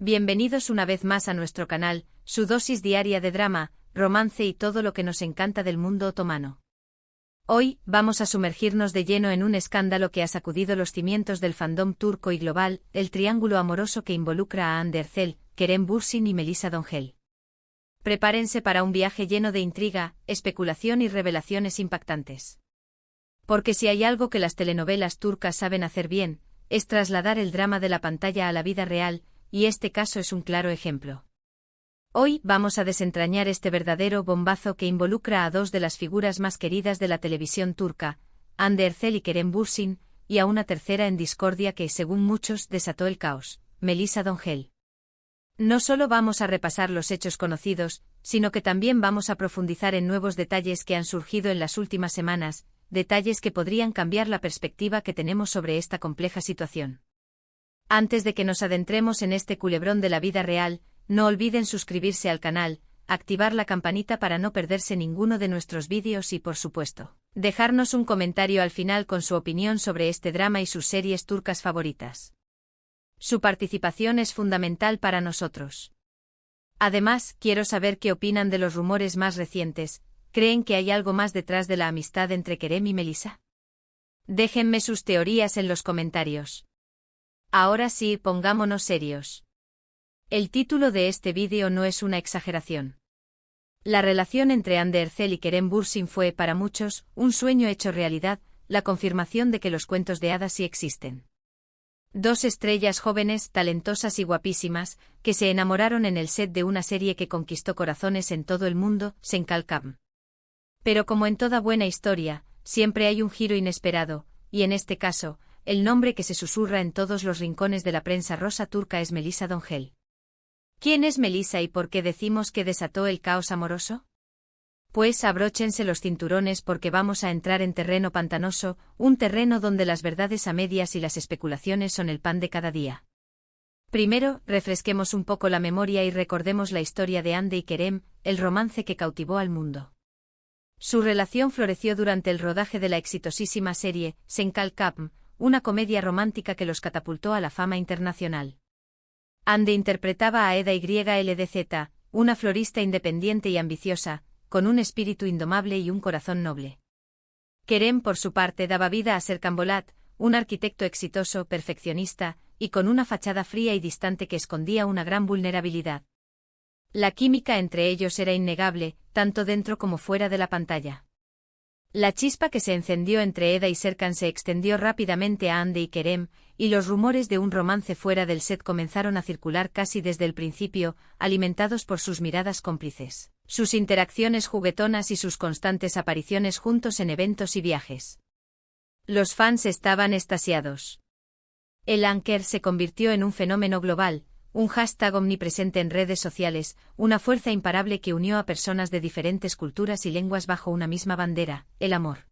Bienvenidos una vez más a nuestro canal, su dosis diaria de drama, romance y todo lo que nos encanta del mundo otomano. Hoy, vamos a sumergirnos de lleno en un escándalo que ha sacudido los cimientos del fandom turco y global, el triángulo amoroso que involucra a Hande Erçel, Kerem Bürsin y Melisa Döngel. Prepárense para un viaje lleno de intriga, especulación y revelaciones impactantes. Porque si hay algo que las telenovelas turcas saben hacer bien, es trasladar el drama de la pantalla a la vida real, y este caso es un claro ejemplo. Hoy vamos a desentrañar este verdadero bombazo que involucra a dos de las figuras más queridas de la televisión turca, Hande Erçel y Kerem Bürsin, y a una tercera en discordia que, según muchos, desató el caos, Melisa Döngel. No solo vamos a repasar los hechos conocidos, sino que también vamos a profundizar en nuevos detalles que han surgido en las últimas semanas, detalles que podrían cambiar la perspectiva que tenemos sobre esta compleja situación. Antes de que nos adentremos en este culebrón de la vida real, no olviden suscribirse al canal, activar la campanita para no perderse ninguno de nuestros vídeos y, por supuesto, dejarnos un comentario al final con su opinión sobre este drama y sus series turcas favoritas. Su participación es fundamental para nosotros. Además, quiero saber qué opinan de los rumores más recientes. ¿Creen que hay algo más detrás de la amistad entre Kerem y Melisa? Déjenme sus teorías en los comentarios. Ahora sí, pongámonos serios. El título de este vídeo no es una exageración. La relación entre Hande Erçel y Kerem Bürsin fue, para muchos, un sueño hecho realidad, la confirmación de que los cuentos de hadas sí existen. Dos estrellas jóvenes, talentosas y guapísimas, que se enamoraron en el set de una serie que conquistó corazones en todo el mundo, Senkalkam. Pero como en toda buena historia, siempre hay un giro inesperado, y en este caso, el nombre que se susurra en todos los rincones de la prensa rosa turca es Melisa Döngel. ¿Quién es Melisa y por qué decimos que desató el caos amoroso? Pues abróchense los cinturones porque vamos a entrar en terreno pantanoso, un terreno donde las verdades a medias y las especulaciones son el pan de cada día. Primero, refresquemos un poco la memoria y recordemos la historia de Hande y Kerem, el romance que cautivó al mundo. Su relación floreció durante el rodaje de la exitosísima serie, Senkalkam, una comedia romántica que los catapultó a la fama internacional. Hande interpretaba a Eda YLDZ, una florista independiente y ambiciosa, con un espíritu indomable y un corazón noble. Kerem, por su parte, daba vida a Serkan Bolat, un arquitecto exitoso, perfeccionista, y con una fachada fría y distante que escondía una gran vulnerabilidad. La química entre ellos era innegable, tanto dentro como fuera de la pantalla. La chispa que se encendió entre Eda y Serkan se extendió rápidamente a Hande y Kerem, y los rumores de un romance fuera del set comenzaron a circular casi desde el principio, alimentados por sus miradas cómplices, sus interacciones juguetonas y sus constantes apariciones juntos en eventos y viajes. Los fans estaban extasiados. El Anker se convirtió en un fenómeno global, un hashtag omnipresente en redes sociales, una fuerza imparable que unió a personas de diferentes culturas y lenguas bajo una misma bandera, el amor.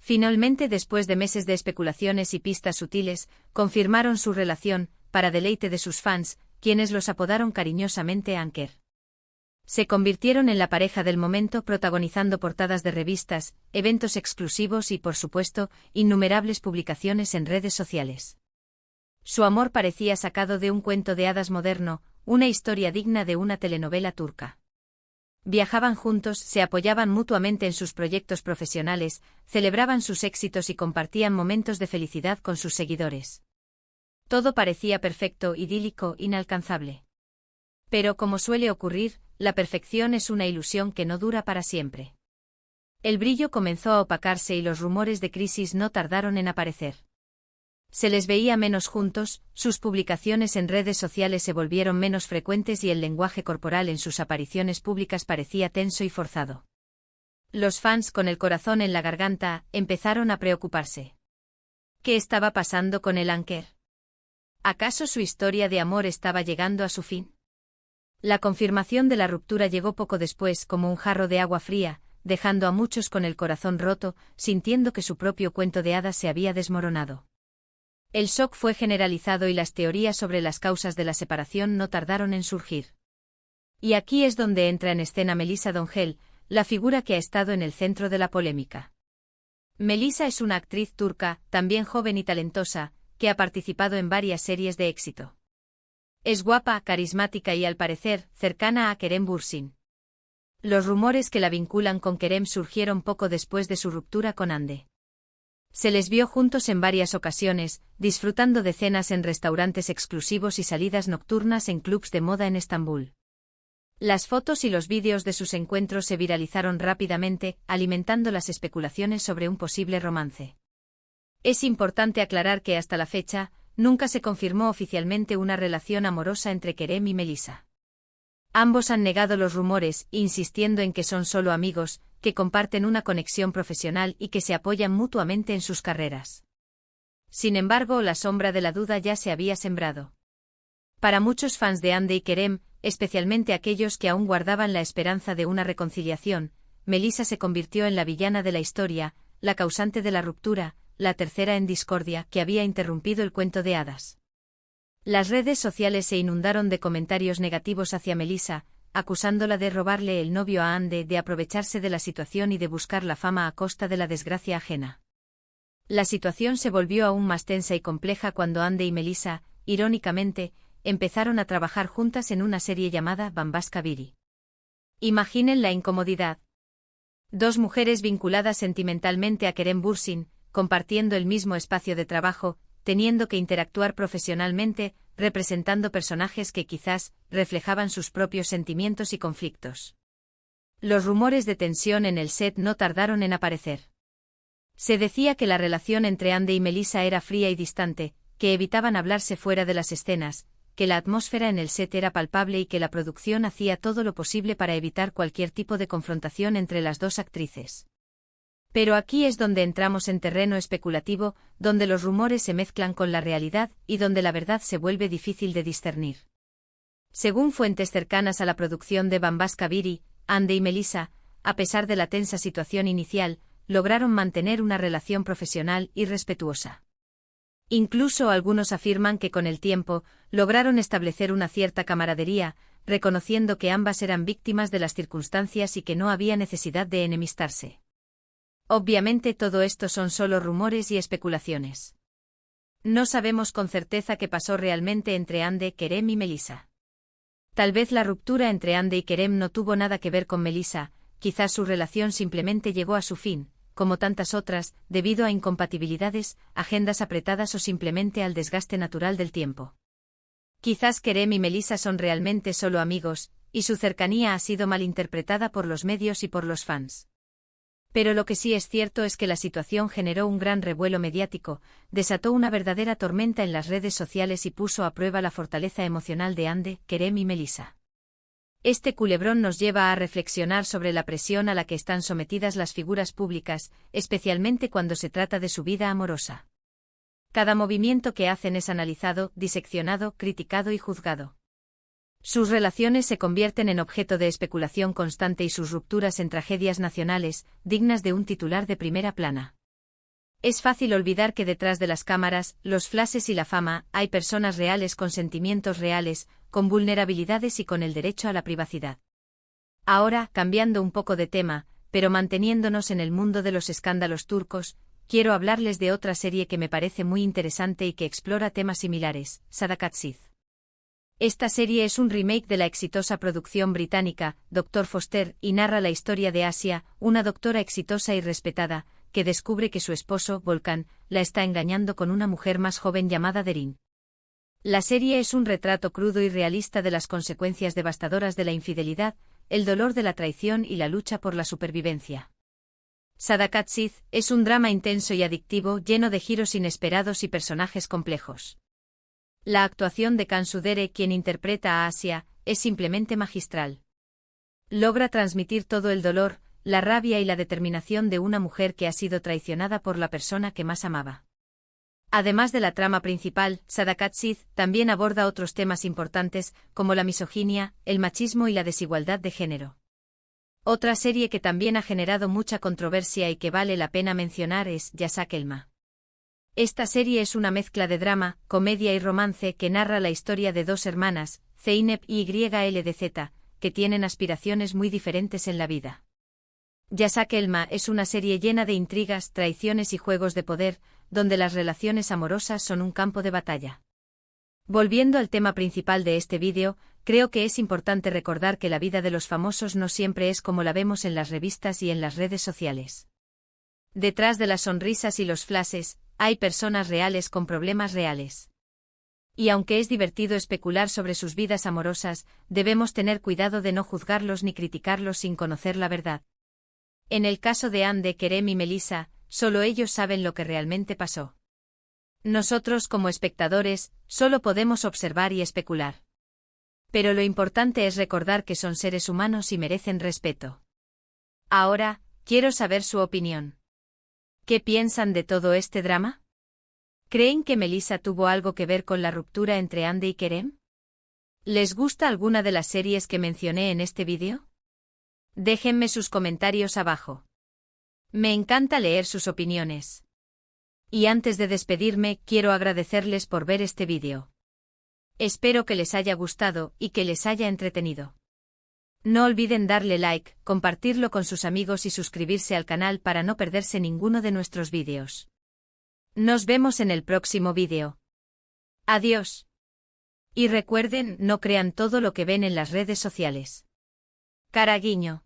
Finalmente, después de meses de especulaciones y pistas sutiles, confirmaron su relación, para deleite de sus fans, quienes los apodaron cariñosamente Anker. Se convirtieron en la pareja del momento, protagonizando portadas de revistas, eventos exclusivos y, por supuesto, innumerables publicaciones en redes sociales. Su amor parecía sacado de un cuento de hadas moderno, una historia digna de una telenovela turca. Viajaban juntos, se apoyaban mutuamente en sus proyectos profesionales, celebraban sus éxitos y compartían momentos de felicidad con sus seguidores. Todo parecía perfecto, idílico, inalcanzable. Pero como suele ocurrir, la perfección es una ilusión que no dura para siempre. El brillo comenzó a opacarse y los rumores de crisis no tardaron en aparecer. Se les veía menos juntos, sus publicaciones en redes sociales se volvieron menos frecuentes y el lenguaje corporal en sus apariciones públicas parecía tenso y forzado. Los fans, con el corazón en la garganta, empezaron a preocuparse. ¿Qué estaba pasando con el Anker? ¿Acaso su historia de amor estaba llegando a su fin? La confirmación de la ruptura llegó poco después como un jarro de agua fría, dejando a muchos con el corazón roto, sintiendo que su propio cuento de hadas se había desmoronado. El shock fue generalizado y las teorías sobre las causas de la separación no tardaron en surgir. Y aquí es donde entra en escena Melisa Döngel, la figura que ha estado en el centro de la polémica. Melisa es una actriz turca, también joven y talentosa, que ha participado en varias series de éxito. Es guapa, carismática y al parecer, cercana a Kerem Bürsin. Los rumores que la vinculan con Kerem surgieron poco después de su ruptura con Hande. Se les vio juntos en varias ocasiones, disfrutando de cenas en restaurantes exclusivos y salidas nocturnas en clubs de moda en Estambul. Las fotos y los vídeos de sus encuentros se viralizaron rápidamente, alimentando las especulaciones sobre un posible romance. Es importante aclarar que hasta la fecha, nunca se confirmó oficialmente una relación amorosa entre Kerem y Melissa. Ambos han negado los rumores, insistiendo en que son solo amigos, que comparten una conexión profesional y que se apoyan mutuamente en sus carreras. Sin embargo, la sombra de la duda ya se había sembrado. Para muchos fans de Hande y Kerem, especialmente aquellos que aún guardaban la esperanza de una reconciliación, Melissa se convirtió en la villana de la historia, la causante de la ruptura, la tercera en discordia que había interrumpido el cuento de hadas. Las redes sociales se inundaron de comentarios negativos hacia Melissa, acusándola de robarle el novio a Hande, de aprovecharse de la situación y de buscar la fama a costa de la desgracia ajena. La situación se volvió aún más tensa y compleja cuando Hande y Melissa, irónicamente, empezaron a trabajar juntas en una serie llamada Bambaska Biri. Imaginen la incomodidad. Dos mujeres vinculadas sentimentalmente a Kerem Bürsin, compartiendo el mismo espacio de trabajo, teniendo que interactuar profesionalmente, representando personajes que quizás reflejaban sus propios sentimientos y conflictos. Los rumores de tensión en el set no tardaron en aparecer. Se decía que la relación entre Hande y Melissa era fría y distante, que evitaban hablarse fuera de las escenas, que la atmósfera en el set era palpable y que la producción hacía todo lo posible para evitar cualquier tipo de confrontación entre las dos actrices. Pero aquí es donde entramos en terreno especulativo, donde los rumores se mezclan con la realidad y donde la verdad se vuelve difícil de discernir. Según fuentes cercanas a la producción de Bambaska Biri, Hande y Melissa, a pesar de la tensa situación inicial, lograron mantener una relación profesional y respetuosa. Incluso algunos afirman que con el tiempo, lograron establecer una cierta camaradería, reconociendo que ambas eran víctimas de las circunstancias y que no había necesidad de enemistarse. Obviamente todo esto son solo rumores y especulaciones. No sabemos con certeza qué pasó realmente entre Hande, Kerem y Melissa. Tal vez la ruptura entre Hande y Kerem no tuvo nada que ver con Melissa, quizás su relación simplemente llegó a su fin, como tantas otras, debido a incompatibilidades, agendas apretadas o simplemente al desgaste natural del tiempo. Quizás Kerem y Melissa son realmente solo amigos, y su cercanía ha sido malinterpretada por los medios y por los fans. Pero lo que sí es cierto es que la situación generó un gran revuelo mediático, desató una verdadera tormenta en las redes sociales y puso a prueba la fortaleza emocional de Hande, Kerem y Melissa. Este culebrón nos lleva a reflexionar sobre la presión a la que están sometidas las figuras públicas, especialmente cuando se trata de su vida amorosa. Cada movimiento que hacen es analizado, diseccionado, criticado y juzgado. Sus relaciones se convierten en objeto de especulación constante y sus rupturas en tragedias nacionales, dignas de un titular de primera plana. Es fácil olvidar que detrás de las cámaras, los flashes y la fama, hay personas reales con sentimientos reales, con vulnerabilidades y con el derecho a la privacidad. Ahora, cambiando un poco de tema, pero manteniéndonos en el mundo de los escándalos turcos, quiero hablarles de otra serie que me parece muy interesante y que explora temas similares, Sadakatsiz. Esta serie es un remake de la exitosa producción británica, Dr. Foster, y narra la historia de Asia, una doctora exitosa y respetada, que descubre que su esposo, Volkan, la está engañando con una mujer más joven llamada Derin. La serie es un retrato crudo y realista de las consecuencias devastadoras de la infidelidad, el dolor de la traición y la lucha por la supervivencia. Sadakatsiz es un drama intenso y adictivo lleno de giros inesperados y personajes complejos. La actuación de Cansu Dere, quien interpreta a Asia, es simplemente magistral. Logra transmitir todo el dolor, la rabia y la determinación de una mujer que ha sido traicionada por la persona que más amaba. Además de la trama principal, Sadakatsiz también aborda otros temas importantes, como la misoginia, el machismo y la desigualdad de género. Otra serie que también ha generado mucha controversia y que vale la pena mencionar es Yasak Elma. Esta serie es una mezcla de drama, comedia y romance que narra la historia de dos hermanas, Zeynep y YLDZ, que tienen aspiraciones muy diferentes en la vida. Yasak Elma es una serie llena de intrigas, traiciones y juegos de poder, donde las relaciones amorosas son un campo de batalla. Volviendo al tema principal de este vídeo, creo que es importante recordar que la vida de los famosos no siempre es como la vemos en las revistas y en las redes sociales. Detrás de las sonrisas y los flashes, hay personas reales con problemas reales. Y aunque es divertido especular sobre sus vidas amorosas, debemos tener cuidado de no juzgarlos ni criticarlos sin conocer la verdad. En el caso de Ande, Kerem y Melissa, solo ellos saben lo que realmente pasó. Nosotros, como espectadores, solo podemos observar y especular. Pero lo importante es recordar que son seres humanos y merecen respeto. Ahora, quiero saber su opinión. ¿Qué piensan de todo este drama? ¿Creen que Melissa tuvo algo que ver con la ruptura entre Ande y Kerem? ¿Les gusta alguna de las series que mencioné en este vídeo? Déjenme sus comentarios abajo. Me encanta leer sus opiniones. Y antes de despedirme, quiero agradecerles por ver este vídeo. Espero que les haya gustado y que les haya entretenido. No olviden darle like, compartirlo con sus amigos y suscribirse al canal para no perderse ninguno de nuestros vídeos. Nos vemos en el próximo vídeo. Adiós. Y recuerden, no crean todo lo que ven en las redes sociales. Cara guiño.